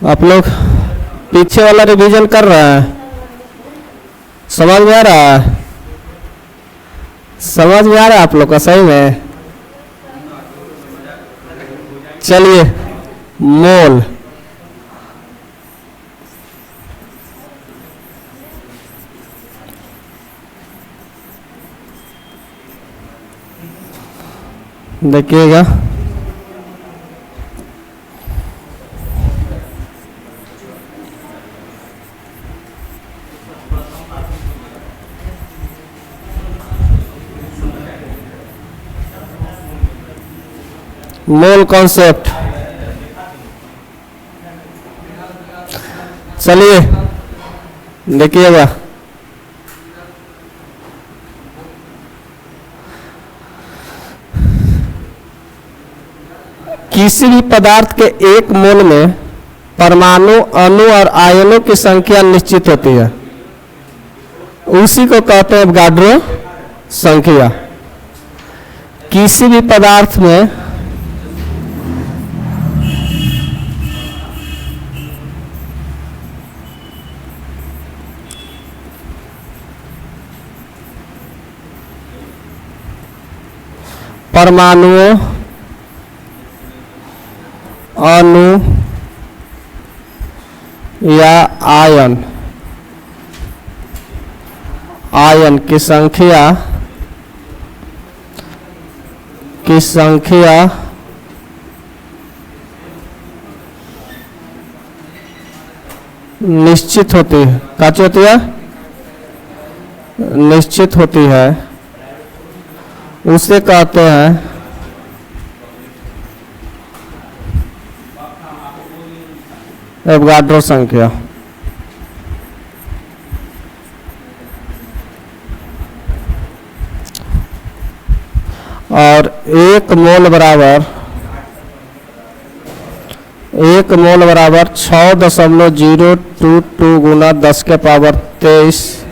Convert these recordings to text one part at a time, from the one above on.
आप लोग पीछे वाला रिवीजन कर रहे हैं? समझ में आ रहा है? समझ में आ रहा है आप लोग का सही में? चलिए, मोल देखिएगा। मोल कॉन्सेप्ट, चलिए देखिएगा। किसी भी पदार्थ के एक मोल में परमाणु, अणु और आयनों की संख्या निश्चित होती है, उसी को कहते हैं एवोगाड्रो संख्या। किसी भी पदार्थ में परमाणुओं, अणु या आयन की संख्या निश्चित होती है। कैसे होती है? निश्चित होती है, उसे कहते हैं एवोगाड्रो संख्या। और एक मोल बराबर 6.022 गुना 10 के पावर 23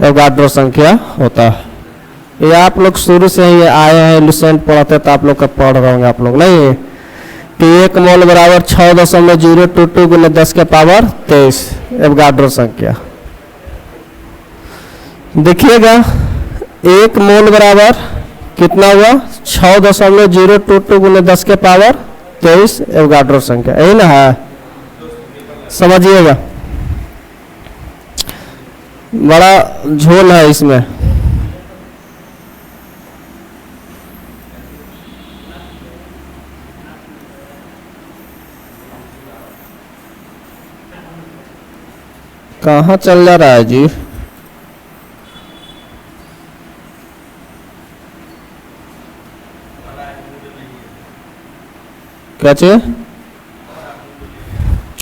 एवोगाड्रो संख्या होता है। ये आप लोग शुरू से ही आए हैं, लुसेंट पढ़ाते तो आप लोग का पढ़ रहे होंगे आप लोग, नहीं कि एक मोल बराबर 6.022 गुना 10 के पावर 23 एवोगाड्रो संख्या। देखिएगा, एक मोल बराबर कितना हुआ? 6.022 गुना 10 के पावर 23 एवोगाड्रो संख्या, यही ना है? समझिएगा, बड़ा झोल है इसमें। कहाँ चल जा रहा है जी? क्या चाहिए?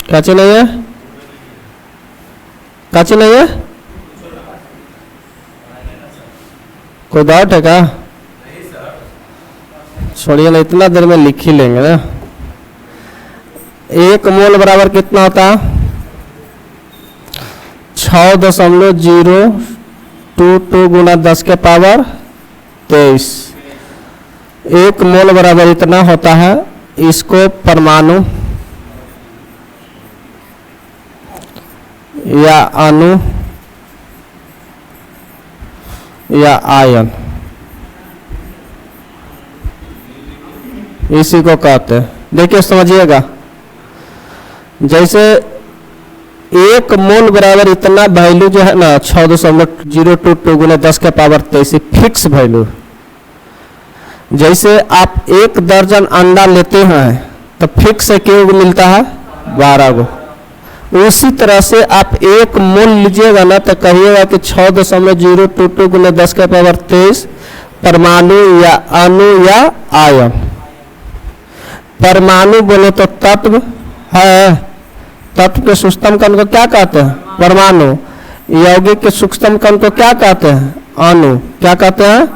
क्या चाहिए? नहीं है? क्या चाहिए? नहीं है? कोई डाउट है क्या? छोड़िए ना, इतना देर में लिख ही लेंगे ना। एक मोल बराबर कितना होता है? 6.022 गुना 10 के पावर 23। एक मोल बराबर इतना होता है। इसको परमाणु या अणु या आयन, इसी को कहते हैं। देखिए समझिएगा, जैसे एक मोल बराबर इतना वैल्यू जो है ना 6.022 गुना 10 के पावर 23 फिक्स वैल्यू। जैसे आप 1 दर्जन अंडा लेते हैं तो फिक्स क्यों मिलता है? 12 गो। उसी तरह से आप एक मोल लीजिएगा ना तो कहिएगा कि 6.022 गुना 10 के पावर 23 परमाणु या अणु या आयन। परमाणु बोले तो तत्व है, तत्व के सूक्ष्मतम कण को क्या कहते हैं? परमाणु। यौगिक के सूक्ष्मतम कण को क्या कहते हैं? अणु। क्या कहते हैं?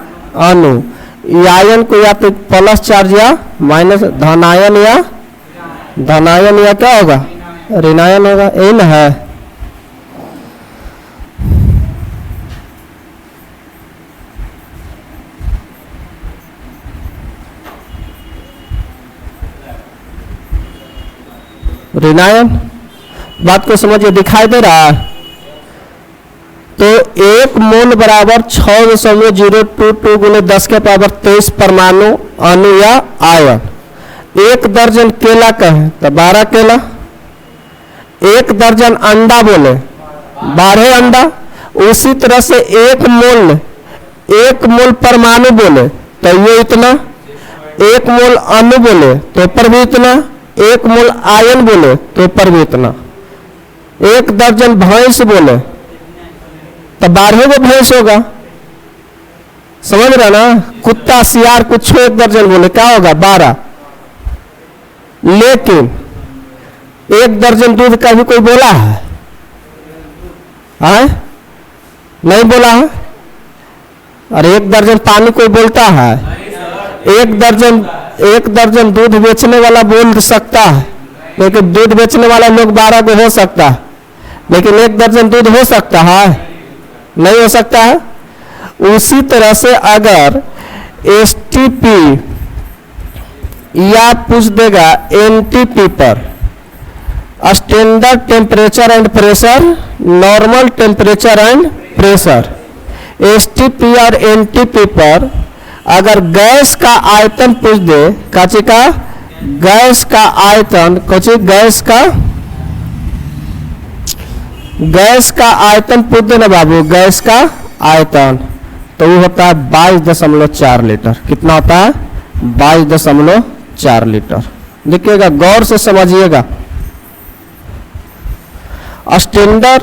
अणु। आयन को या तो प्लस चार्ज या माइनस, धनायन या क्या होगा? ऋणायन होगा, यही ना है? ऋणायन बात को समझिए, दिखाई दे रहा है? तो 1 मोल बराबर 6.022 गुने 10 के पावर 23 परमाणु, अणु या आयन। 1 दर्जन केला कहें तो 12 केला। 1 दर्जन अंडा बोले 12 अंडा। उसी तरह से 1 मोल परमाणु बोले तो ये इतना। 1 मोल अणु बोले तो पर भी इतना। 1 मोल आयन बोले तो पर भी इतना। 1 दर्जन भैंस बोले तो 12 गो भैंस होगा। समझ रहे ना? कुत्ता सियार कुछ 1 दर्जन बोले क्या होगा? 12। लेकिन 1 दर्जन दूध का भी कोई बोला है? नहीं बोला है। और 1 दर्जन पानी कोई बोलता है? 1 दर्जन दूध बेचने वाला बोल सकता है, लेकिन दूध बेचने वाला लोग 12 को हो सकता है, लेकिन 1 दर्जन दूध हो सकता है? नहीं हो सकता है। उसी तरह से अगर एसटीपी या पूछ देगा एनटीपी पर, standard temperature and pressure, normal temperature and pressure, STP और एनटीपी पर अगर गैस का आयतन पूछ दे, काची का गैस का आयतन, कची गैस का आयतन पूछ दे ना बाबू, गैस का आयतन, तो वो होता है 22.4 लीटर। कितना होता है? 22.4 लीटर। देखिएगा, गौर से समझिएगा। स्टैंडर्ड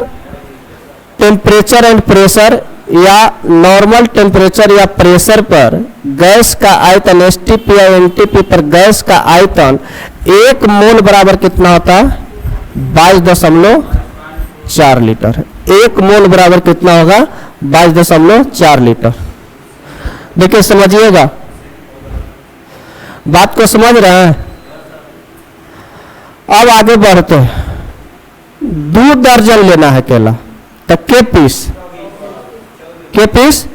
टेम्परेचर एंड प्रेशर या नॉर्मल टेम्परेचर या प्रेशर पर गैस का आयतन, एसटीपी या एनटीपी पर गैस का आयतन 1 मोल बराबर कितना होता है? 22.4 लीटर। 1 मोल बराबर कितना होगा? 22.4 लीटर। देखिए समझिएगा, बात को समझ रहे हैं? अब आगे बढ़ते हैं। 2 दर्जन लेना है केला तो के पीस?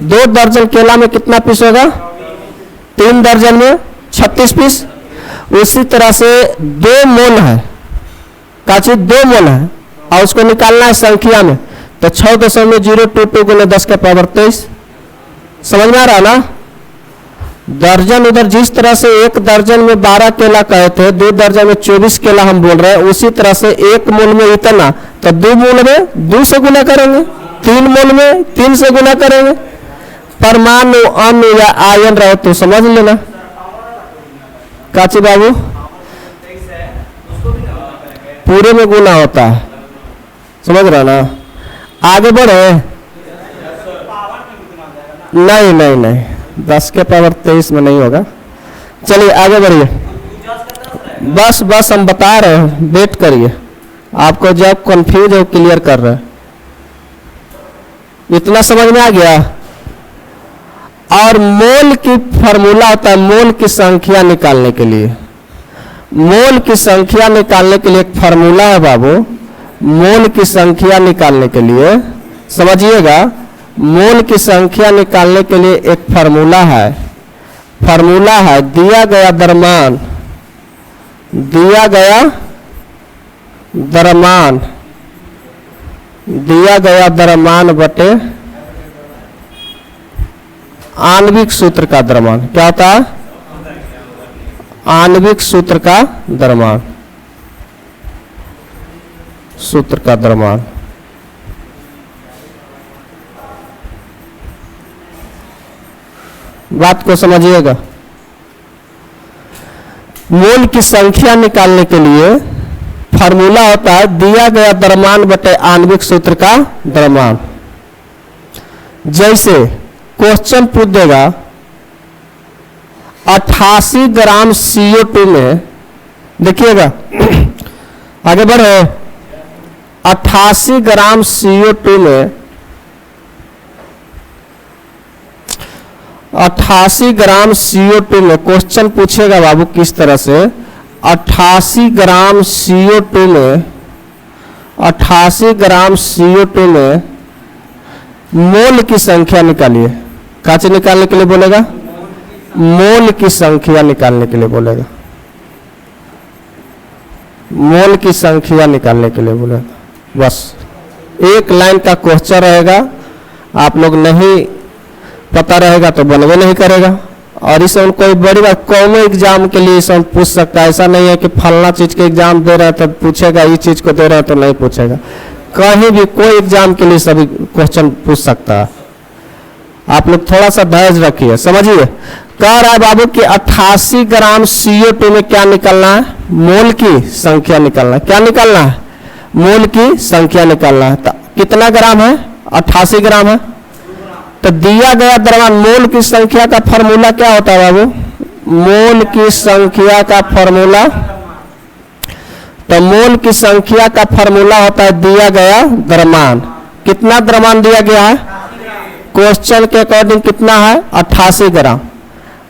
2 दर्जन केला में कितना पीस होगा? 3 दर्जन में 36 पीस। उसी तरह से 2 मोल है, काची 2 मोल है और उसको निकालना है संख्या में, तो 6.022 गुने 10 के पावर 23। समझ में आ रहा ना? दर्जन उधर जिस तरह से 1 दर्जन में 12 केला कहे थे, 2 दर्जन में 24 केला हम बोल रहे हैं, उसी तरह से 1 मोल में इतना, तो 2 मोल में 2 से गुना करेंगे, 3 मोल में 3 से गुना करेंगे। परमाणु, अणु या आयन रहे तो समझ लेना। काची बाबू पूरे में गुना होता है, समझ रहा ना? आगे बढ़े? नहीं 10 के पावर 23 में नहीं होगा। चलिए आगे बढ़िए। बस हम बता रहे हैं, वेट करिए। आपको जब कंफ्यूज हो क्लियर कर रहे हैं। इतना समझ में आ गया? और मोल की फॉर्मूला होता है मोल की संख्या निकालने के लिए। मोल की संख्या निकालने के लिए एक फॉर्मूला है बाबू। मोल की संख्या निकालने के लिए समझिएगा, मोल की संख्या निकालने के लिए एक फॉर्मूला है। दिया गया द्रव्यमान, दिया गया द्रव्यमान बटे आणविक सूत्र का द्रव्यमान। क्या होता है? आणविक सूत्र का द्रव्यमान, सूत्र का द्रव्यमान। बात को समझिएगा। मोल की संख्या निकालने के लिए फॉर्मूला होता है दिया गया द्रव्यमान बटे आणविक सूत्र का द्रव्यमान। जैसे क्वेश्चन पूछ देगा 88 ग्राम CO2 में, देखिएगा आगे बढ़े, 88 ग्राम CO2 में 88 ग्राम CO2 में क्वेश्चन पूछेगा बाबू किस तरह से, 88 ग्राम CO2 में 88 ग्राम CO2 में मोल की संख्या निकालिए। काचे निकालने के लिए बोलेगा? मोल की संख्या निकालने के लिए बोलेगा। मोल की संख्या निकालने के लिए बोला। बस एक लाइन का क्वेश्चन रहेगा, आप लोग नहीं पता रहेगा तो बनवे नहीं करेगा। और इसे कोई बड़ी बात कौन एग्जाम के लिए इसे पूछ सकता है, ऐसा नहीं है कि फलना चीज के एग्जाम दे रहे हैं तो पूछेगा, ये चीज को दे रहे हैं तो नहीं पूछेगा। कहीं भी कोई एग्जाम के लिए सभी क्वेश्चन पूछ सकता है। आप लोग थोड़ा सा धैर्य रखिए, समझिए। कह रहा है बाबू कि 88 ग्राम CO2 में क्या निकलना है, मोल की संख्या निकलना है। क्या निकलना है, मोल की संख्या निकलना है। तो कितना ग्राम है, 88 ग्राम है। तो दिया गया द्रव्यमान, मोल की संख्या का फॉर्मूला क्या होता है बाबू, मोल की संख्या का फॉर्मूला, तो मोल की संख्या का फॉर्मूला होता है दिया गया द्रव्यमान। कितना द्रव्यमान दिया गया है, क्वेश्चन के अकॉर्डिंग कितना है, 88 ग्राम,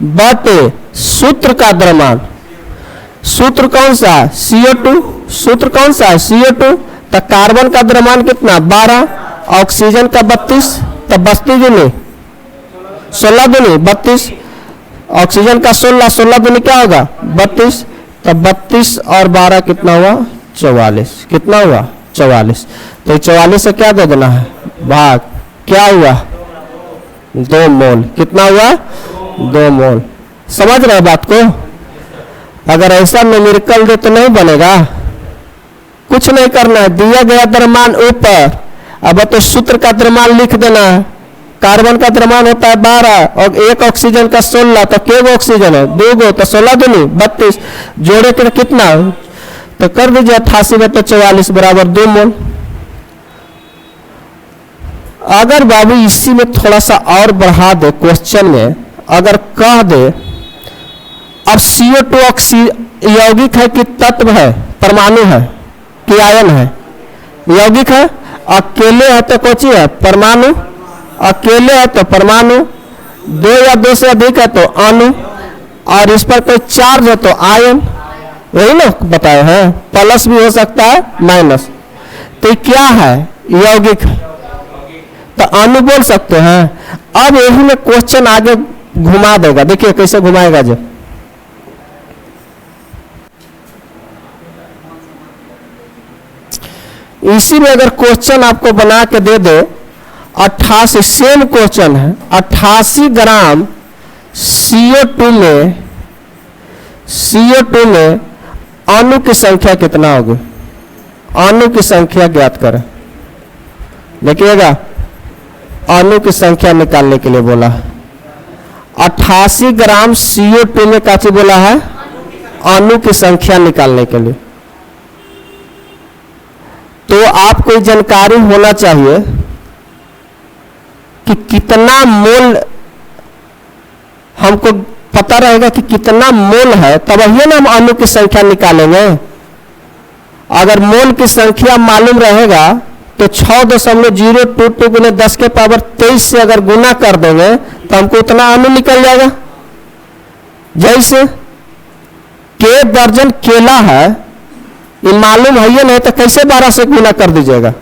बटे सूत्र का द्रव्यमान। सूत्र कौन सा है, CO2। सूत्र कौन सा है, CO2। तो कार्बन का द्रव्यमान कितना, 12, ऑक्सीजन का 32, तो 32 दूनी 16 दूनी 32, ऑक्सीजन का 16, 16 दूनी क्या होगा 32। तो 32 और 12 कितना हुआ, 44। कितना हुआ, 44। तो 44 से क्या दे देना है, भाग। क्या हुआ, 2 मोल। कितना हुआ, 2 मोल। समझ रहे बात को। अगर ऐसा न्यूमेरिकल दे तो नहीं बनेगा, कुछ नहीं करना है, दिया गया द्रव्यमान ऊपर, अब तो सूत्र का द्रव्यमान लिख देना है। कार्बन का द्रव्यमान होता है 12 और एक ऑक्सीजन का 16, तो के गो ऑक्सीजन है, 2 गो, तो 16 दूनी 32, जोड़े के कितना, तो कर दीजिए 88 में तो 44 बराबर 2 मोल। अगर बाबू इसी में थोड़ा सा और बढ़ा दे क्वेश्चन में, अगर कह दे अब CO2 यौगिक है कि तत्व है, परमाणु है कि आयन है, यौगिक है। अकेले है तो कौची है, परमाणु। अकेले है तो परमाणु, 2 या 2 से अधिक है तो अणु, और इस पर कोई चार्ज है तो आयन। यही ना बताए हैं, प्लस भी हो सकता है माइनस। तो क्या है, यौगिक है, तो अणु बोल सकते हैं। अब यही में क्वेश्चन आगे घुमा देगा, देखिए कैसे घुमाएगा। जो इसी में अगर क्वेश्चन आपको बना के दे दे, 88 सेम क्वेश्चन है, 88 ग्राम CO2 में अणु की संख्या कितना होगी, अणु की संख्या ज्ञात करें। देखिएगा, अणु की संख्या निकालने के लिए बोला है। 88 ग्राम CO2 में क्या चीज बोला है, अणु की संख्या निकालने के लिए। तो आपको जानकारी होना चाहिए कि कितना मोल, हमको पता रहेगा कि कितना मोल है, तब ही ना हम अणु की संख्या निकालेंगे। अगर मोल की संख्या मालूम रहेगा तो 6.022 गुने 10 के पावर 23 से अगर गुना कर देंगे तो हमको उतना अणु निकल जाएगा। जैसे के दर्जन केला है, ये मालूम है ये नहीं तो कैसे 12 से गुना कर दीजिएगा।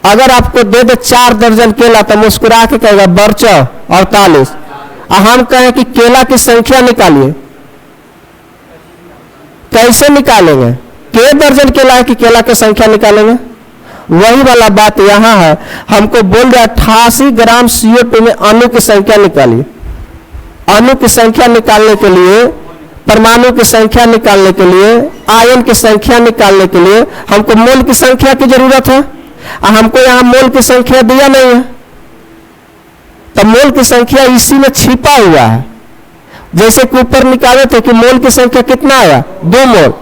अगर आपको दे दे 4 दर्जन केला तो मुस्कुरा के कहेगा बर्चा 48, और हम कहें कि केला की संख्या निकालिए, कैसे निकालेंगे, के दर्जन केला है कि केला की संख्या निकालेंगे। वही वाला बात यहां है, हमको बोल रहा 88 ग्राम CO2 में अणु की संख्या निकालिए। अणु की संख्या निकालने के लिए, परमाणु की संख्या निकालने के लिए, आयन की संख्या निकालने के लिए हमको मोल की संख्या की जरूरत है। हमको यहाँ मोल की संख्या दिया नहीं है, तो मोल की संख्या इसी में छिपा हुआ है। जैसे कि ऊपर निकाले थे कि मोल की संख्या कितना आया, 2 मोल।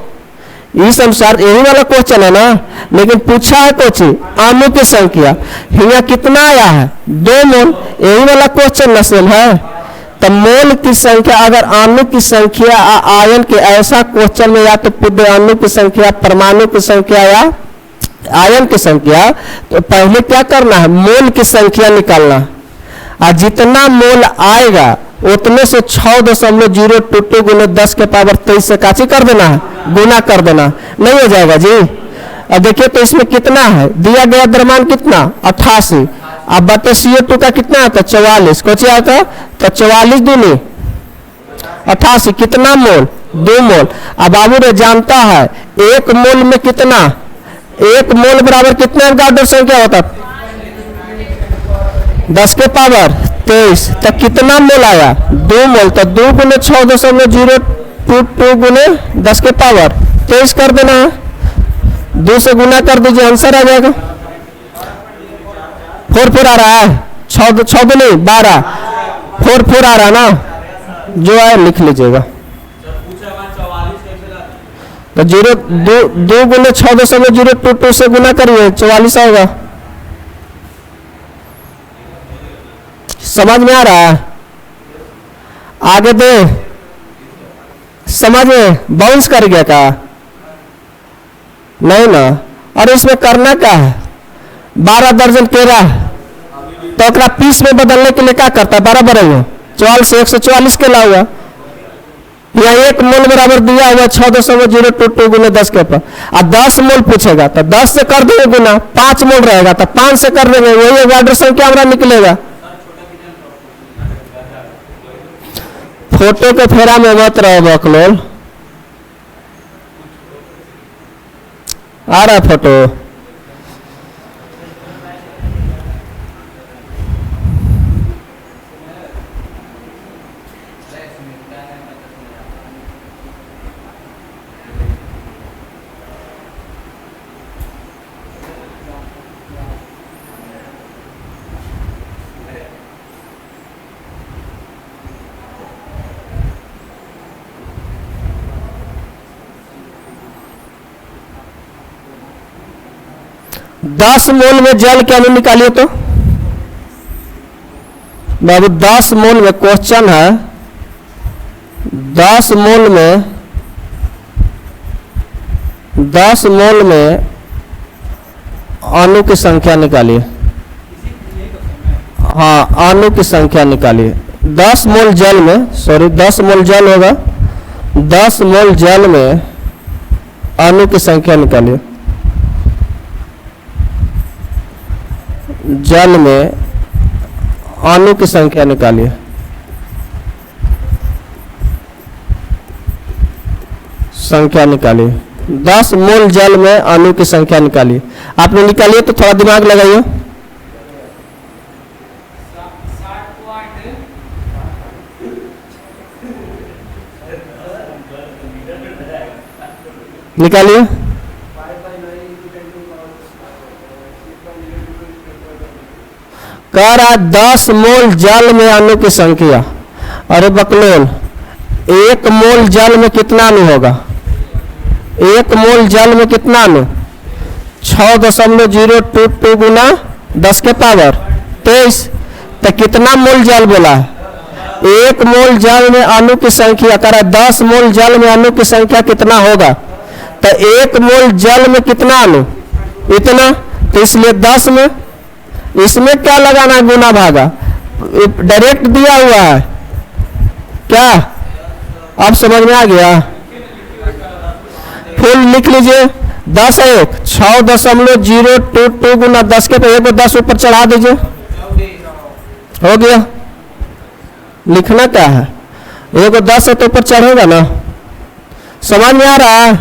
इस अनुसार यही वाला क्वेश्चन है ना, लेकिन पूछा है कुछ अणु की संख्या, यहाँ कितना आया है, 2 मोल। यही वाला क्वेश्चन नस्ल है। तो मोल की संख्या, अगर अणु की संख्या आयन के ऐसा क्वेश्चन में या तो पूछ अणु की संख्या, परमाणु की संख्या या आयन की संख्या, तो पहले क्या करना है, मोल की संख्या निकालना। और जितना मोल आएगा उतने से 6.022 गुने 10 के पावर 23 से काची कर देना है, गुना कर देना, नहीं हो जाएगा जी। अब देखिए तो इसमें कितना है, दिया गया द्रव्यमान कितना 88, अब बटे CO2 का कितना आता 44, कुछ आता तो 44 दूनी 88 कितना मोल 2 मोल। अब बाबू रे जानता है 1 मोल में कितना, 1 मोल बराबर कितना एवोगाड्रो संख्या होता, 10 के पावर 23। तो कितना मोल आया 2 मोल। तो 2 गुने 6.022 गुने 10 के पावर 23 कर देना है, 2 से गुना कर दीजिए आंसर आ जाएगा। 4 आ रहा है, 6 नहीं 12, 4 आ रहा ना, जो है लिख लीजिएगा। तो 2 गुने 6.022 से गुना करिए 44 आएगा। समझ में आ रहा है? आगे दे, समझ में बाउंस कर गया का नहीं ना। और इसमें करना क्या है, 12 दर्जन केला तो अगला पीस में बदलने के लिए क्या करता है, बराबर है वो 44 से 144 केला हुआ। यहाँ 1 मोल बराबर दिया हुआ 6.022 गुने 10 के ऊपर। अब 10 मोल पूछेगा तो 10 से कर देंगे गुना, 5 मोल रहेगा तो 5 से कर देंगे, वही एवोगाड्रो संख्या हमारा निकलेगा। फोटो के फेरा में मत रहो बकलोल। आ रहा फोटो, दस मोल में जल के अणु निकालिए तो बाबू 10 मोल में क्वेश्चन है, 10 मोल में अणु की संख्या निकालिए। हाँ अणु की संख्या निकालिए। 10 मोल जल में, सॉरी 10 मोल जल होगा, 10 मोल जल में अणु की संख्या निकालिए। जल में अणु की संख्या निकालिए। संख्या निकालिए, 10 मोल जल में अणु की संख्या निकालिए। आपने निकालिए तो थोड़ा दिमाग लगाइए। निकालिए। कह रहा 10 मोल जल में अणु की संख्या। अरे बकलोल 1 मोल जल में कितना अणु होगा, 1 मोल जल में कितना अणु, 6.022 गुना 10 के पावर 23। तो कितना मोल जल बोला, 1 मोल जल में अणु की संख्या। कह रहा 10 मोल जल में अणु की संख्या कितना होगा। तो 1 मोल जल में कितना अणु, इतना। तो इसलिए 10 में, इसमें क्या लगाना, गुना भागा, डायरेक्ट दिया हुआ है क्या। अब समझ में आ गया, फुल लिख लीजिए। 10 है 6.022 गुना 10 के पे 10 ऊपर चढ़ा दीजिए, हो गया। लिखना क्या है, 10 है तो ऊपर चढ़ेगा ना। समझ में आ रहा है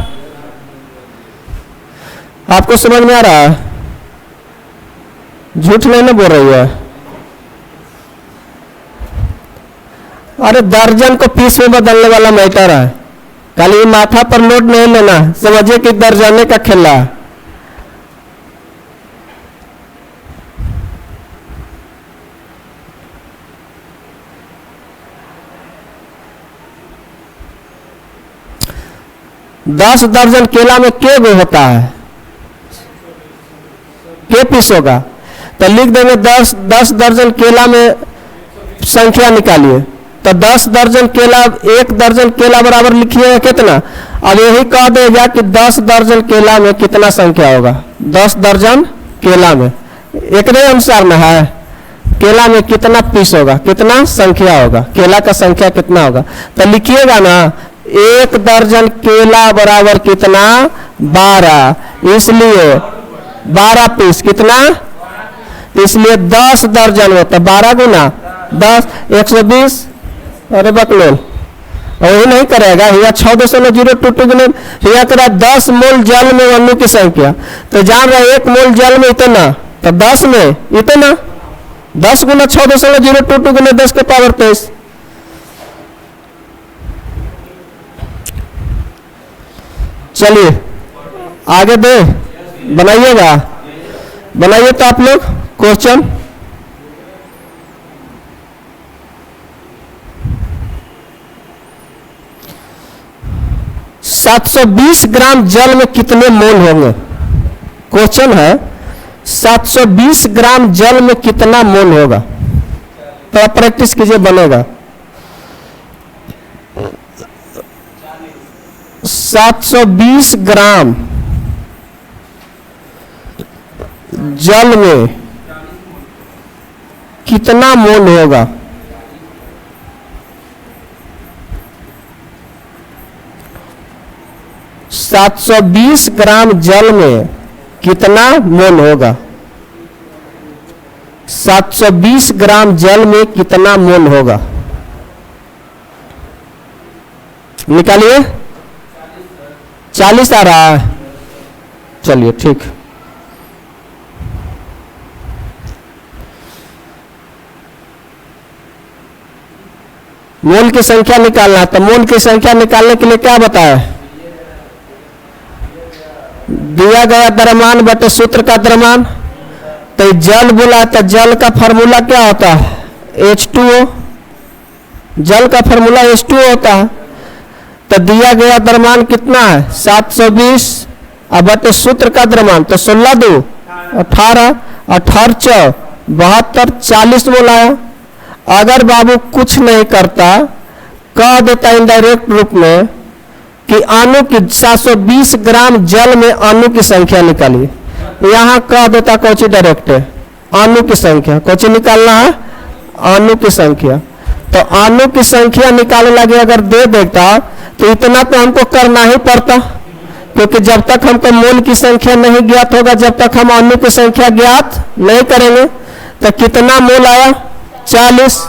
आपको, समझ में आ रहा है, झूठ नहीं ना बोल रही है। अरे दर्जन को पीस में बदलने वाला मैटर है, खाली माथा पर लोड नहीं लेना, समझिए कि दर्जने का खेला है। दस दर्जन केला में के गो होता है, के पीस होगा। तो लिख देंगे 10 दर्जन केला में संख्या निकालिए। तो 10 दर्जन केला, 1 दर्जन केला बराबर लिखिएगा कितना। अब यही कह देगा कि 10 दर्जन केला में कितना संख्या होगा। 10 दर्जन केला में एक अनुसार में है, केला में कितना पीस होगा, कितना संख्या होगा, केला का संख्या कितना होगा। तो लिखिएगा ना 1 दर्जन केला बराबर कितना 12, इसलिए 12 पीस कितना, इसलिए 10 दर्जन होता है 12 गुना 10 120। अरे बकलोल वही नहीं करेगा। यहाँ 6.022 गुने यहाँ करा 10 मोल जल में अणु की संख्या, तो जान रहा है 1 मोल जल में इतना, तो 10 में इतना 10 गुना 6.022 गुने 10 के पावर 23। चलिए आगे दे बनाइएगा, बनाइए तो आप लोग क्वेश्चन। सात 720 ग्राम जल में कितने मोल होंगे? क्वेश्चन है 720 ग्राम जल में कितना मोल होगा? तो आप प्रैक्टिस कीजिए, बनेगा। 720 ग्राम जल में कितना मोल होगा? सात 720 ग्राम जल में कितना मोल होगा? 720 ग्राम जल में कितना मोल होगा? निकालिए। 40 आ रहा है। चलिए ठीक। मोल की संख्या निकालना है, तो मोल की संख्या निकालने के लिए क्या बताया? दिया गया द्रव्यमान बटे सूत्र का द्रव्यमान। तो जल बोला, तो जल का फॉर्मूला क्या होता है? H2O। जल का फॉर्मूला H2O होता है। तो दिया गया द्रव्यमान कितना है? 720, अब बटे सूत्र का द्रव्यमान, तो 16 2 18, 18 4 72, 40 मोल आया। अगर बाबू कुछ नहीं करता, कह देता इनडायरेक्ट रूप में कि अणु की 720 ग्राम जल में अणु की संख्या निकालिए, यहाँ कह देता कौची डायरेक्ट है अणु की संख्या। कौची निकालना है? अणु की संख्या। तो अणु की संख्या निकालने लगे अगर दे देता, तो इतना तो हमको करना ही पड़ता, क्योंकि जब तक हमको मोल की संख्या नहीं ज्ञात होगा, जब तक हम अणु की संख्या ज्ञात नहीं करेंगे। तो कितना मोल आया? 40।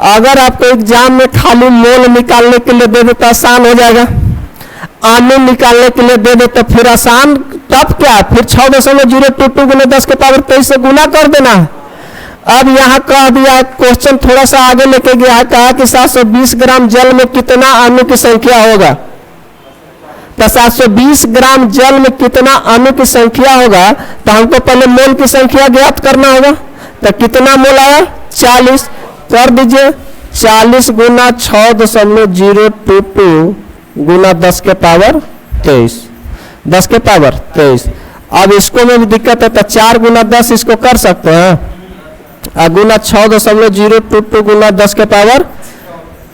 अगर आपको एग्जाम में खाली मोल निकालने के लिए दे देता, आसान हो जाएगा। अणु निकालने के लिए दे देते फिर आसान, तब क्या? फिर 6.022 गुने 10 के पावर 23 से गुना कर देना है। अब यहाँ कह दिया, क्वेश्चन थोड़ा सा आगे लेके गया, कहा कि 720 ग्राम जल में कितना अणु की संख्या होगा। तो 720 ग्राम जल में कितना अणु की संख्या होगा, तो हमको पहले मोल की संख्या ज्ञात करना होगा। तो कितना मोल आया? 40। कर दीजिए। 40 गुना 6.022 गुना 10 के पावर 23, 10 के पावर 23। अब इसको में भी दिक्कत है, तो 4 गुना 10 इसको कर सकते हैं, गुना 6.022 गुना 10 के पावर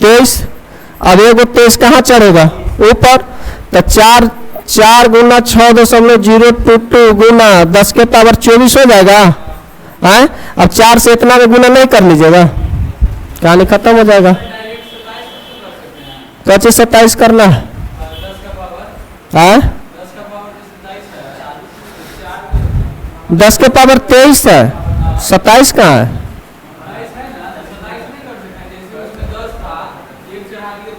23। अब एगो 23 कहाँ चढ़ेगा? ऊपर। तो 4 गुना 6.022 गुना 10 के पावर 24 हो जाएगा। है? अब 4 से इतना में गुना नहीं कर लीजिएगा, कहानी खत्म हो जाएगा। कैसे 27 करना है? 10 के पावर 23 है, 27 कहाँ है?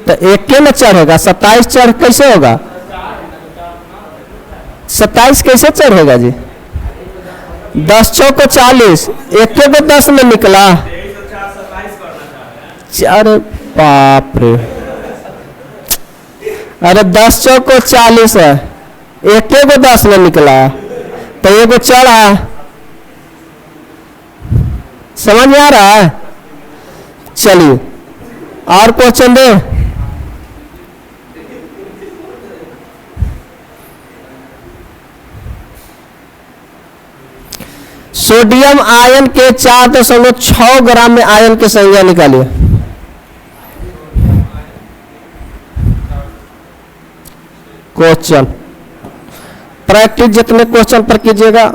तो एक के में चढ़ेगा, 27 चढ़ कैसे होगा? 27 कैसे चढ़ेगा जी? 10 चौक 40, एक के 10 में निकला। अरे बाप रे, अरे 10 चौक 40 है, एक के 10 में निकला, तो एगो चढ़ा। समझ में आ रहा है? चलिए और क्वेश्चन दे। सोडियम आयन के 4.6 ग्राम में आयन की संख्या निकालिए। क्वेश्चन प्रैक्टिस जितने क्वेश्चन पर कीजिएगा।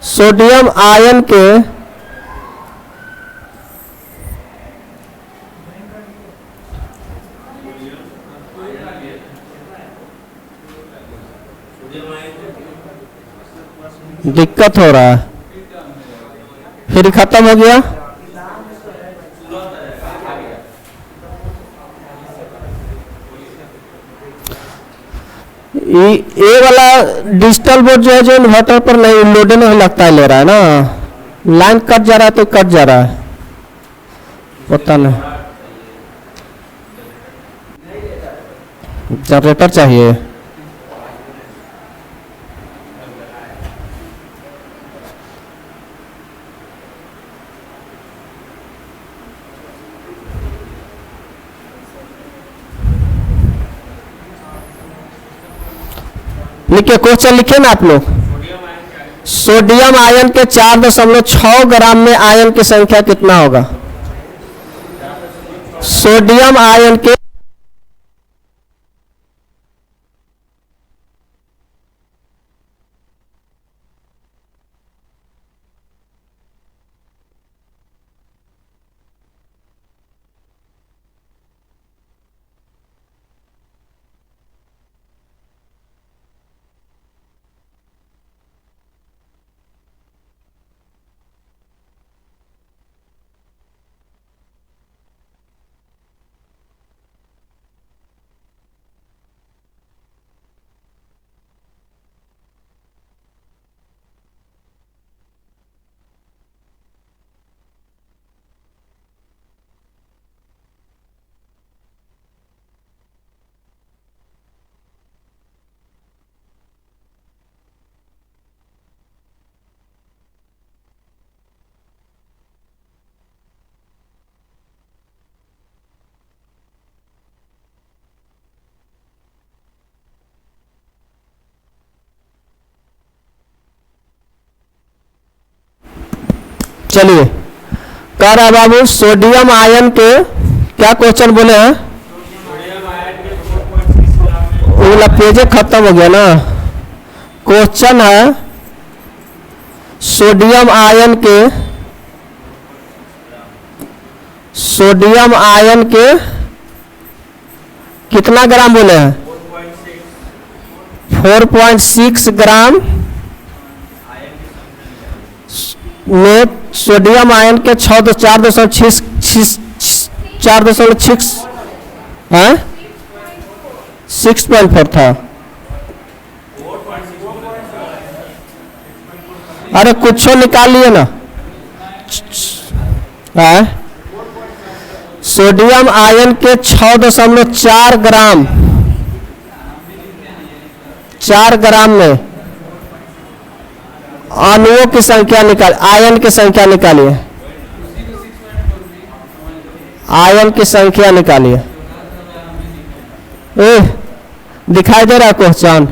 सोडियम आयन के दिक्कत हो रहा है, फिर खत्म हो गया। ये वाला डिजिटल बोर्ड जो है, जो इन्वर्टर पर नहीं लोड नहीं लगता है, ले रहा है ना, लाइन कट जा रहा है तो कट जा रहा है, पता नहीं। जनरेटर चाहिए। लिखिए, क्वेश्चन लिखिए ना आप लोग। सोडियम आयन के 4.6 ग्राम में आयन की संख्या कितना होगा? सोडियम आयन के चलिए, कह रहा बाबू सोडियम आयन के क्या क्वेश्चन बोले हैं? वो पेज खत्म हो गया ना। क्वेश्चन है सोडियम आयन के कितना ग्राम बोले हैं? 4.6 ग्राम में सोडियम आयन के 6.4 था। अरे कुछ निकाल लिए ना। सोडियम आयन के 6.4 ग्राम 4 ग्राम में अणुओं की संख्या निकाल, आयन की संख्या निकालिए, आयन की संख्या निकालिए। दिखाई दे रहा है क्वेश्चन?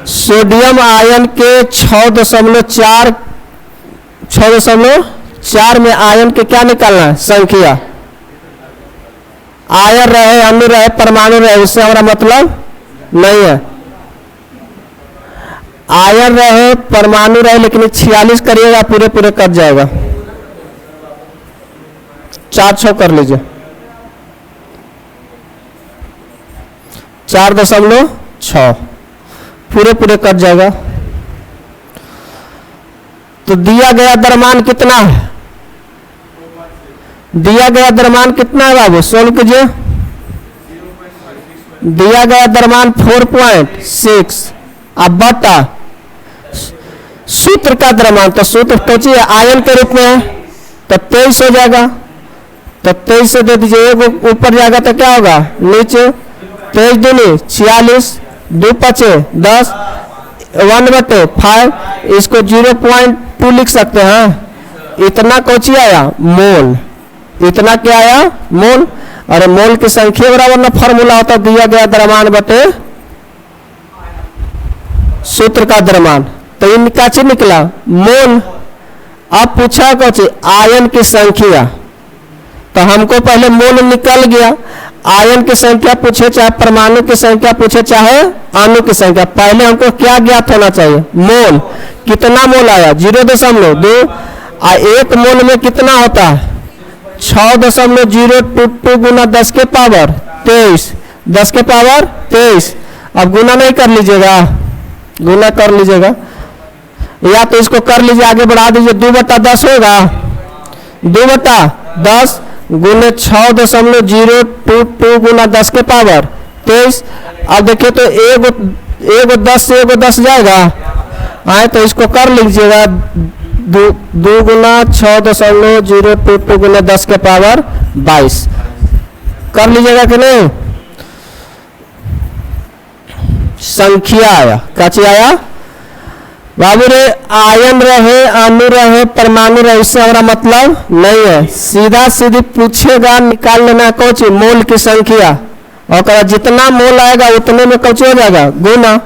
सोडियम आयन के 6.4 में आयन के क्या निकालना है? संख्या। आयन रहे, अणु रहे, परमाणु रहे, उससे हमारा मतलब नहीं है। आयन रहे, परमाणु रहे, लेकिन 46 करिएगा पूरे पूरे कट जाएगा। 4 कर लीजिए। 4.6 पूरे पूरे कट जाएगा। तो दिया गया द्रव्यमान कितना है? दिया गया द्रव्यमान कितना है बाबू? सोल्व कीजिए। दिया गया द्रव्यमान 4.6 अब बटा सूत्र का द्रव्यमान, तो सूत्र पहुंचिए आयन के रूप में है तो 23 हो जाएगा। तो 23 से दे दीजिए, एक ऊपर जाएगा तो क्या होगा? नीचे 23 दूनी 46, 2 पचे 10, 1/5, इसको 0.2 लिख सकते हैं। इतना कोची आया? मोल। इतना क्या आया? मोल। और मोल की संख्या बराबर ना फॉर्मूला होता दिया गया द्रव्यमान बटे सूत्र का द्रव्यमान। तो इनका चीज निकला मोल। अब पूछा कोची? आयन की संख्या। तो हमको पहले मोल निकल गया। आयन की संख्या पूछे चाहे परमाणु की संख्या पूछे चाहे अणु की संख्या, पहले हमको क्या ज्ञात होना चाहिए? मोल। कितना मोल आया? 0.2। एक मोल में कितना होता है? 6.022 गुना 10 के पावर 23, 10 के पावर 23। अब गुना नहीं कर लीजिएगा, गुना कर लीजिएगा, या तो इसको कर लीजिए, आगे बढ़ा दीजिए। 2/10 होगा। 2/10 गुने 6.022 गुना 10 के पावर 23। अब देखिए तो एगो एगो 10 से एगो 10 जाएगा, आए तो इसको कर लीजिएगा, दो गुना 6.022 गुना 10 के पावर 22 कर लीजिएगा कि नहीं। संख्या आया, क्या चीज आया बाबू रे? आयन रहे, अणु रहे, परमाणु रहे, इससे हमारा मतलब नहीं है। सीधा सीधी पूछेगा, निकाल लेना कौची मोल की संख्या, और जितना मोल आएगा उतने में कौची हो जाएगा गुना।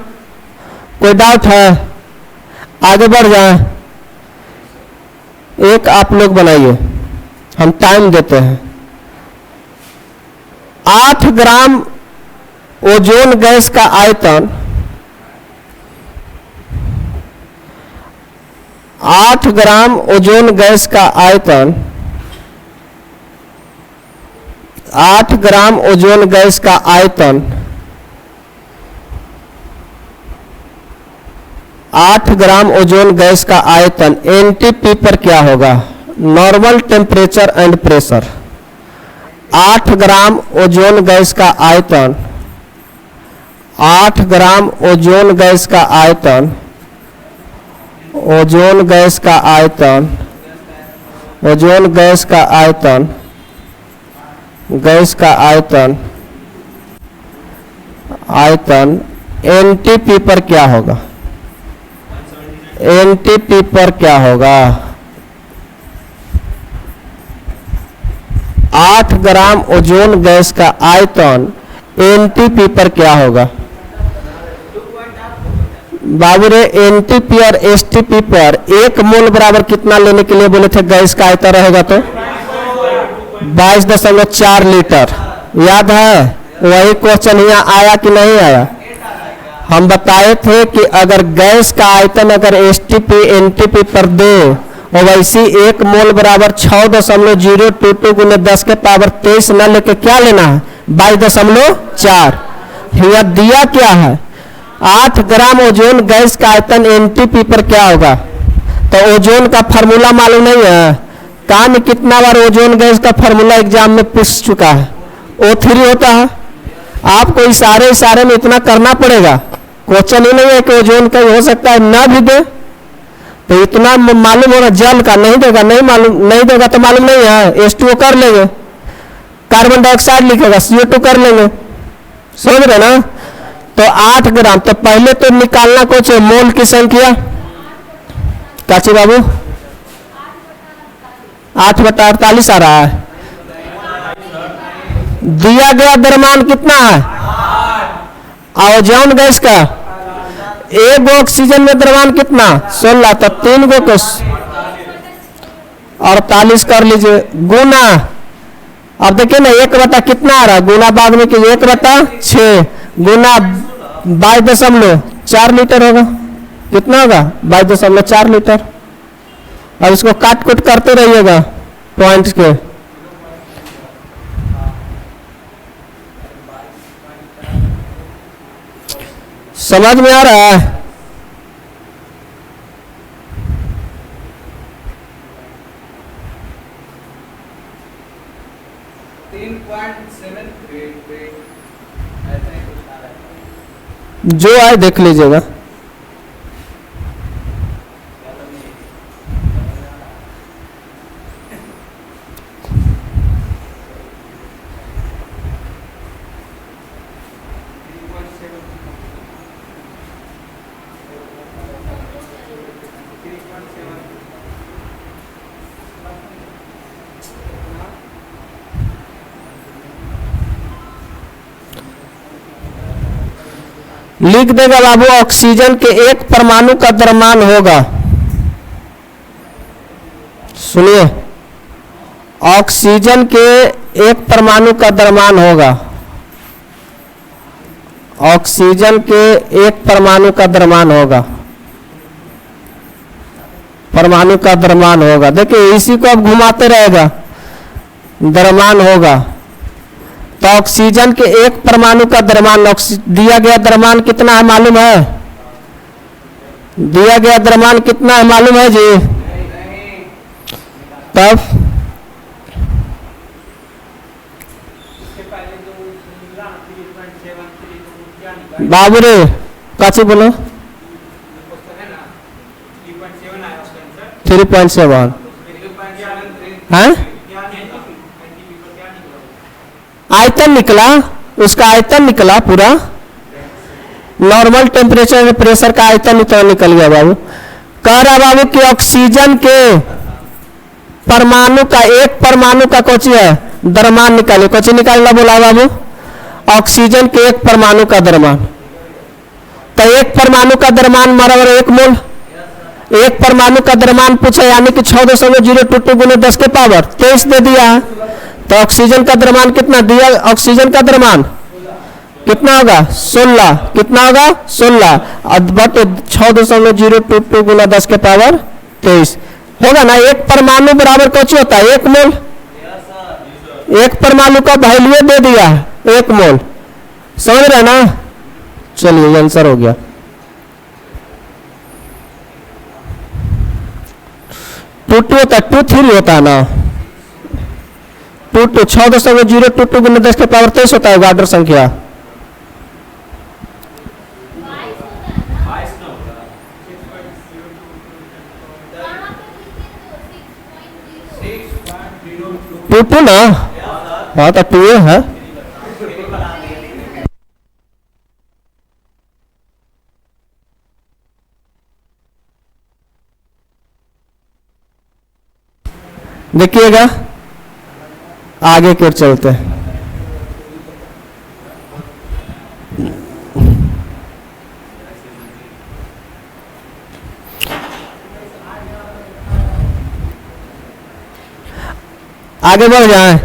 कोई डाउट है? आगे बढ़ जाए। एक आप लोग बनाइए, हम टाइम देते हैं। 8 ग्राम ओजोन गैस का आयतन 8 ग्राम ओजोन गैस का आयतन 8 ग्राम ओजोन गैस का आयतन 8 ग्राम ओजोन गैस का आयतन एनटीपी पर क्या होगा? Normal temperature and pressure. 8 gram ozone gas का आयतन 8 ग्राम ओजोन गैस का आयतन ओजोन गैस का आयतन ओजोन गैस का आयतन गैस का आयतन आयतन एनटीपी पर क्या होगा? एनटीपी पर क्या होगा? 8 ग्राम ओजोन गैस का आयतन एनटीपी पर क्या होगा बाबू रे? एनटीपी और एसटीपी पर 1 मोल बराबर कितना लेने के लिए बोले थे? गैस का आयतन रहेगा तो 22.4 लीटर। याद है? वही क्वेश्चन यहाँ आया कि नहीं आया? हम बताए थे कि अगर गैस का आयतन अगर एसटीपी एनटीपी पर दो और वैसी 1 मोल बराबर 6.022 गुने 10 के पावर 23 न लेके क्या लेना है? 22.4। यहाँ दिया क्या है? 8 ग्राम ओजोन गैस का आयतन एनटीपी पर क्या होगा? तो ओजोन का फार्मूला मालूम नहीं है? कहाँ में कितना बार ओजोन गैस का फार्मूला एग्जाम में पूछ चुका है। O3 होता है। आपको इशारे इशारे में इतना करना पड़ेगा। क्वेश्चन ही नहीं है कि ओजोन का हो सकता है ना भी दे, तो इतना मालूम होना। जल का नहीं देगा, नहीं मालूम, नहीं देगा तो मालूम नहीं है। H2O कर लेंगे, कार्बन डाइऑक्साइड लिखेगा, CO2 कर लेंगे। समझ रहे ना? तो 8 ग्राम, तो पहले तो निकालना कुछ मोल की संख्या। काची बाबू 8/48 आ रहा है। दिया गया द्रव्यमान कितना है? ओजोन गैस का एक ऑक्सीजन में द्रव्यमान कितना? 16। तो 3 गो को 48 कर लीजिए गुना। अब देखिए ना 1 कितना आ रहा है गुना, बाद में कीजिए 1/6 गुना 22.4 लीटर होगा। कितना होगा? 22.4 लीटर। अब इसको काट कुट करते रहिएगा पॉइंट्स के। समझ में आ रहा है? जो आए देख लीजिएगा। लिख देगा बाबू, ऑक्सीजन के एक परमाणु का द्रव्यमान होगा। सुनिए, ऑक्सीजन के एक परमाणु का द्रव्यमान होगा। ऑक्सीजन के एक परमाणु का द्रव्यमान होगा। परमाणु का द्रव्यमान होगा। देखिए इसी को अब घुमाते रहेगा, द्रव्यमान होगा। तो ऑक्सीजन के एक परमाणु का द्रव्यमान, दिया गया द्रव्यमान कितना है मालूम है? दिया गया द्रव्यमान कितना है मालूम है जी? तब बाबू रे काची बोलो 3.7 है आयतन निकला, उसका आयतन निकला पूरा नॉर्मल टेम्परेचर में प्रेशर का आयतन इतना निकल गया बाबू। कह रहा बाबू कि ऑक्सीजन के परमाणु का एक परमाणु का कोची है द्रव्यमान निकाले, कोची निकालना बोला बाबू ऑक्सीजन के एक परमाणु का द्रव्यमान। तो एक परमाणु का द्रव्यमान बराबर 1 मोल, एक परमाणु का द्रव्यमान पूछा यानी कि 6.022 गुने 10 के पावर 23 दे दिया। तो ऑक्सीजन का द्रव्यमान कितना दिया, ऑक्सीजन का द्रव्यमान कितना होगा 16, कितना होगा 16 बट 6.022 गुना 10 के पावर 23 होगा ना। एक परमाणु बराबर कुछ होता है 1 मोल, एक परमाणु का वैल्यू दे दिया 1 मोल, समझ रहे ना। चलिए आंसर हो गया। टू होता है 2 होता है ना 2 6.022 गुना 10 के पावर 23 होता है ऑर्डर संख्या। टू ना हाँ तो 2 है। देखिएगा आगे की ओर चलते हैं। आगे बढ़ जाए।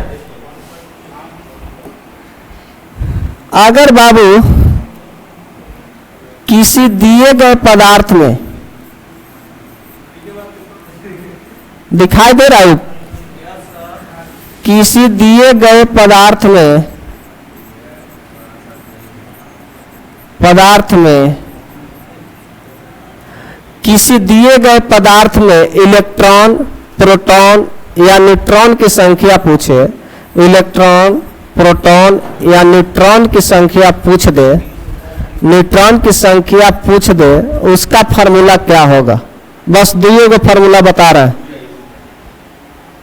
अगर बाबू किसी दिए गए पदार्थ में दिखाई दे रहा है, किसी दिए गए पदार्थ में किसी दिए गए पदार्थ में इलेक्ट्रॉन प्रोटॉन या न्यूट्रॉन की संख्या पूछे, इलेक्ट्रॉन प्रोटॉन या न्यूट्रॉन की संख्या पूछ दे, न्यूट्रॉन की संख्या पूछ दे, उसका फार्मूला क्या होगा। बस दिए गए फार्मूला बता रहा है।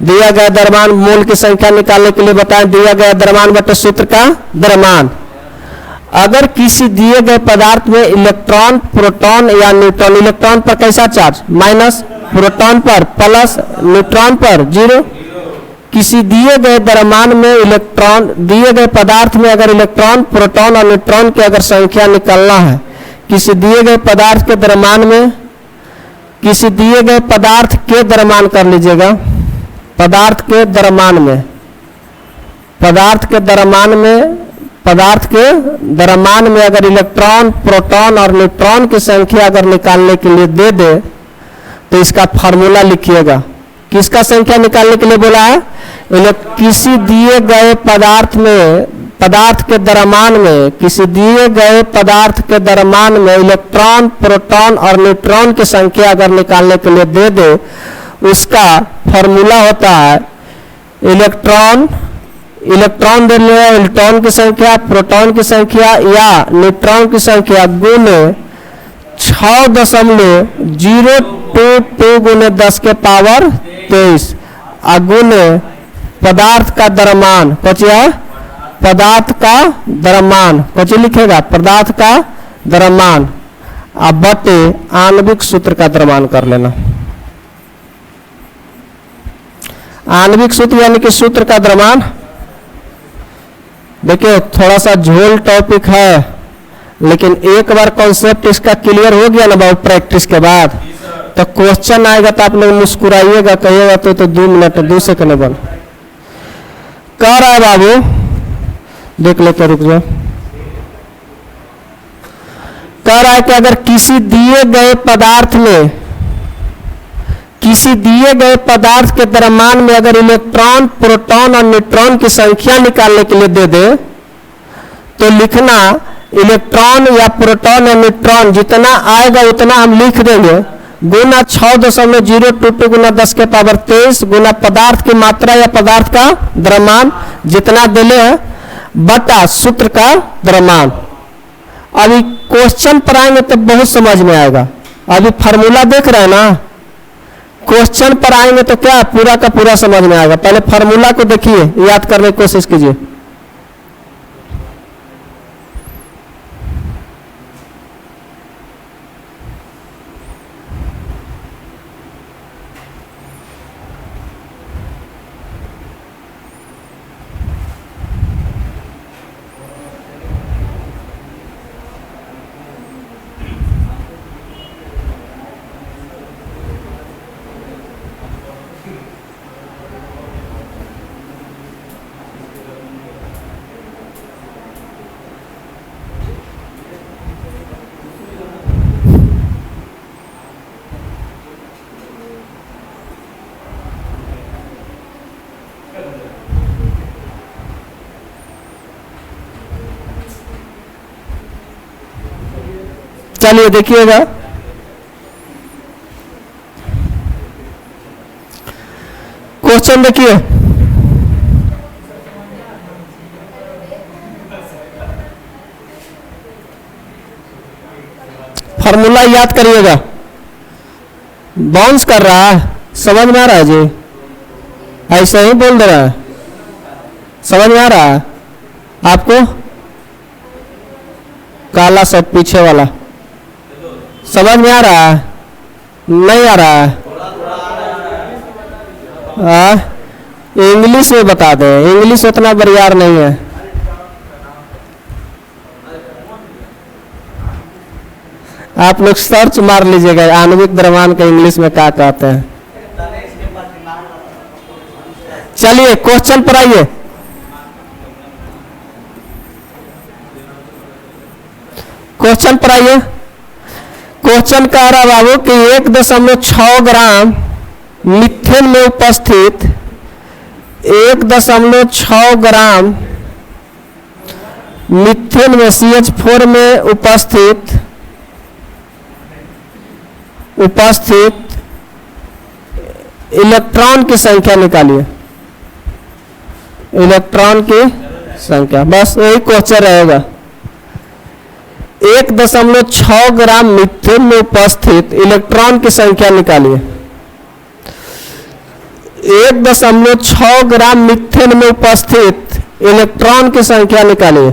दिया गया द्रव्यमान मोल की संख्या निकालने के लिए बताएं, दिया गया द्रव्यमान बटे सूत्र का द्रव्यमान। अगर किसी दिए गए पदार्थ में इलेक्ट्रॉन प्रोटॉन या न्यूट्रॉन, इलेक्ट्रॉन पर कैसा चार्ज माइनस, प्रोटॉन पर प्लस, न्यूट्रॉन पर 0, किसी दिए गए द्रव्यमान में इलेक्ट्रॉन, दिए गए पदार्थ में अगर इलेक्ट्रॉन प्रोटॉन और न्यूट्रॉन की अगर संख्या निकालना है, किसी दिए गए पदार्थ के द्रव्यमान में, किसी दिए गए पदार्थ के द्रव्यमान कर लीजिएगा, पदार्थ के द्रव्यमान में, पदार्थ के द्रव्यमान में, पदार्थ के द्रव्यमान में अगर इलेक्ट्रॉन प्रोटॉन और न्यूट्रॉन की संख्या अगर निकालने के लिए दे दे तो इसका फार्मूला लिखिएगा। किसका संख्या निकालने के लिए बोला है, किसी दिए गए पदार्थ में, पदार्थ के द्रव्यमान में, किसी दिए गए पदार्थ के द्रव्यमान में इलेक्ट्रॉन प्रोटॉन और न्यूट्रॉन की संख्या अगर निकालने के लिए दे दे, उसका फॉर्मूला होता है इलेक्ट्रॉन, इलेक्ट्रॉन दे लिया, इलेक्ट्रॉन की संख्या, प्रोटॉन की संख्या या न्यूट्रॉन की संख्या गुने 6.022 गुने 10 के पावर 23 गुने पदार्थ का द्रव्यमान, कुछ है पदार्थ का द्रव्यमान, कुछ लिखेगा पदार्थ का द्रव्यमान, अब बटे आणविक सूत्र का द्रव्यमान कर लेना। आणविक सूत्र यानी कि सूत्र का द्रव्यमान। देखिए थोड़ा सा झोल टॉपिक है, लेकिन एक बार कॉन्सेप्ट इसका क्लियर हो गया ना बाबू प्रैक्टिस के बाद, तो क्वेश्चन आएगा तो आप लोग मुस्कुराइएगा, कहिएगा तो 2 मिनट 2 सेकंड बन कह रहा है बाबू, देख लेते रुक जाओ। कह रहा है कि अगर किसी दिए गए पदार्थ में, किसी दिए गए पदार्थ के द्रव्यमान में अगर इलेक्ट्रॉन प्रोटॉन और न्यूट्रॉन की संख्या निकालने के लिए दे दे तो लिखना इलेक्ट्रॉन या प्रोटॉन या न्यूट्रॉन जितना आएगा उतना हम लिख देंगे गुना 6.022 गुना 10 के पावर 23 गुना पदार्थ की मात्रा या पदार्थ का द्रव्यमान जितना दिले है बटा सूत्र का द्रव्यमान। अभी क्वेश्चन पर आएंगे तो बहुत समझ में आएगा। अभी फार्मूला देख रहे हैं ना, क्वेश्चन पर आएंगे तो क्या पूरा का पूरा समझ में आएगा। पहले फार्मूला को देखिए, याद करने की कोशिश कीजिए। चलिए देखिएगा, क्वेश्चन देखिए। फॉर्मूला याद करिएगा। बाउंस कर रहा है, समझ में आ रहा है जी? ऐसे ही बोल दे रहा है, समझ में आ रहा है आपको? काला सब पीछे वाला समझ में आ रहा है? नहीं आ रहा है? इंग्लिश में बता दें, इंग्लिश उतना बरियार नहीं है। आप लोग सर्च मार लीजिएगा आणविक द्रव्यमान का इंग्लिश में क्या कहते हैं। चलिए क्वेश्चन पर आइए। क्वेश्चन पर आइए। क्वेश्चन कह रहा बाबू कि 1.6 ग्राम मीथेन में उपस्थित 1.6 ग्राम मीथेन में CH4 में उपस्थित इलेक्ट्रॉन की संख्या निकालिए। इलेक्ट्रॉन की संख्या, बस यही क्वेश्चन रहेगा। 1.6 ग्राम मीथेन में उपस्थित इलेक्ट्रॉन की संख्या निकालिए। 1.6 ग्राम मीथेन में उपस्थित इलेक्ट्रॉन की संख्या निकालिए।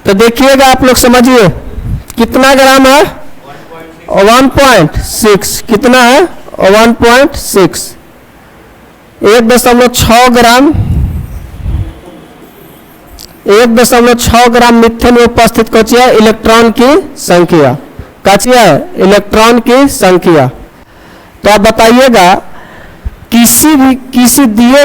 तो देखिएगा आप लोग, समझिए कितना ग्राम है? 1.6। कितना है? 1.6। 1.6 ग्राम 1.6 ग्राम मीथेन में उपस्थित कौची है? इलेक्ट्रॉन की संख्या। कौची है? इलेक्ट्रॉन की संख्या। तो आप बताइएगा, किसी दिए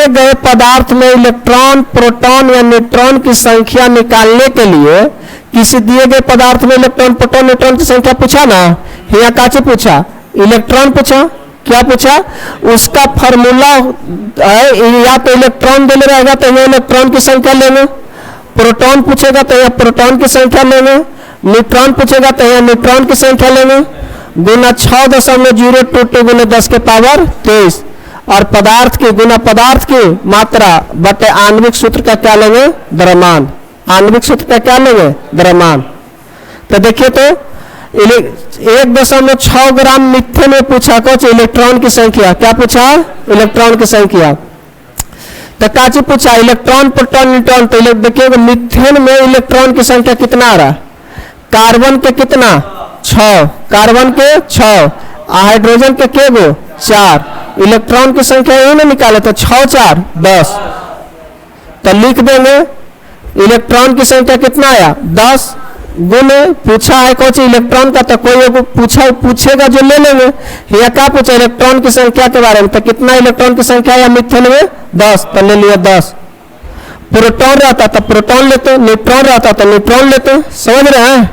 गए पदार्थ में इलेक्ट्रॉन, प्रोटॉन या न्यूट्रॉन की संख्या निकालने के लिए, किसी दिए गए पदार्थ में इलेक्ट्रॉन, प्रोटॉन, न्यूट्रॉन की संख्या पूछा ना, यहाँ काची पूछा? इलेक्ट्रॉन पूछा। क्या पूछा? उसका फॉर्मूला है, या तो इलेक्ट्रॉन देने रहेगा तो यहाँ इलेक्ट्रॉन की संख्या लेंगे, प्रोटॉन पूछेगा तो यहाँ प्रोटॉन की संख्या लेंगे, न्यूट्रॉन पूछेगा तो यहाँ न्यूट्रॉन की संख्या लेंगे, गुना 6.022 गुना 10 के पावर 23, और पदार्थ की गुना पदार्थ की मात्रा बटे आणविक सूत्र का क्या लेंगे? द्रव्यमान। आणविक सूत्र का क्या लेंगे? द्रव्यमान। तो देखिए, तो 1.6 ग्राम मीथेन में पूछा कुछ इलेक्ट्रॉन की संख्या। क्या पूछा? इलेक्ट्रॉन की संख्या। तो काची पूछा? Electron, proton, neutron. तो देखिए मीथेन में इलेक्ट्रॉन की संख्या कितना आ रहा? कार्बन के कितना? 6, कार्बन के 6, हाइड्रोजन के गो? 4। इलेक्ट्रॉन की संख्या यही ना निकाले, तो 6 4 10। तो लिख देंगे इलेक्ट्रॉन की संख्या कितना आया? 10 गुने पूछा है कुछ इलेक्ट्रॉन का, तो कोई पूछेगा जो ले लेंगे। या क्या पूछा? इलेक्ट्रॉन की संख्या के बारे में। तो कितना इलेक्ट्रॉन की संख्या है मीथेन में? 10। तो ले लिया 10। प्रोटॉन रहता तो प्रोटॉन लेते, न्यूट्रॉन रहता तो न्यूट्रॉन लेते। समझ रहे हैं?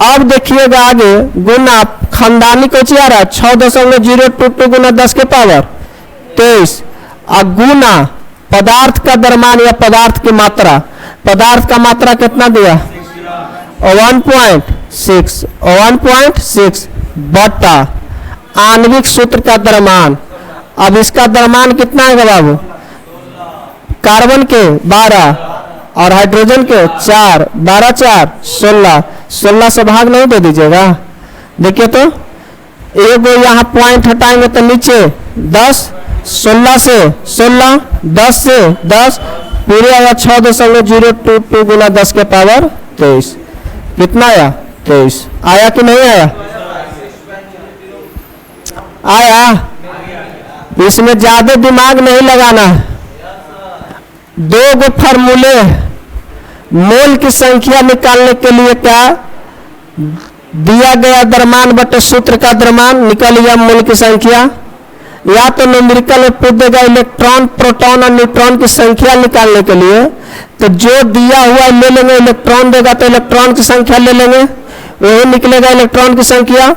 अब देखिएगा आगे, गुना खानदानी कौची आ रहा है? 6.022 गुना 10 के पावर 23, और गुना पदार्थ का द्रव्यमान या पदार्थ की मात्रा। पदार्थ का मात्रा कितना दिया? 1.6 बटा आणविक सूत्र का द्रव्यमान। अब इसका द्रव्यमान कितना है बाबू? कार्बन के 12 और हाइड्रोजन के 4, 12 4 16, 16 से भाग नहीं दे दीजिएगा। देखिए तो एक यहाँ पॉइंट हटाएंगे तो नीचे 10, 16 से 16, 10 से 10, पूरे आया 6.022 गुना 10 के पावर 23। कितना आया? 23। आया कि नहीं आया? आया। इसमें ज्यादा दिमाग नहीं लगाना है। दो गो फार्मूले मोल की संख्या निकालने के लिए क्या दिया गया, द्रव्यमान बटे सूत्र का द्रव्यमान, निकल गया मोल की संख्या। या तो न्यूमेरिकल में पूछ देगा इलेक्ट्रॉन, प्रोटॉन और न्यूट्रॉन की संख्या निकालने के लिए, तो जो दिया हुआ ले लेंगे, इलेक्ट्रॉन देगा तो इलेक्ट्रॉन की संख्या ले लेंगे, वही निकलेगा इलेक्ट्रॉन की संख्या।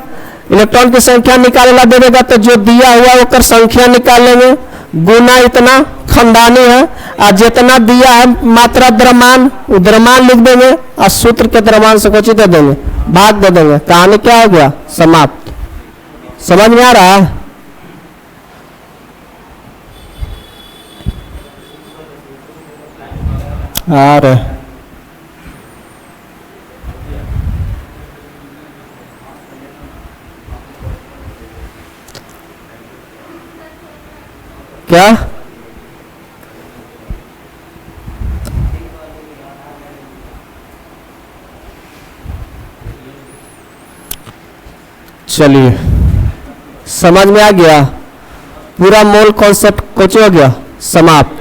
इलेक्ट्रॉन की संख्या निकालना दे देगा तो जो दिया हुआ वो संख्या निकाल लेंगे, गुना इतना खानदानी है, और जितना दिया है मात्रा द्रव्यमान, वो द्रव्यमान लिख देंगे और सूत्र के द्रव्यमान से कुछ दे देंगे, भाग दे देंगे। कहानी क्या हो गया? समाप्त। समझ में आ रहा है? आ रहे क्या? चलिए, समझ में आ गया? पूरा मोल कॉन्सेप्ट कुछ हो गया, समाप्त।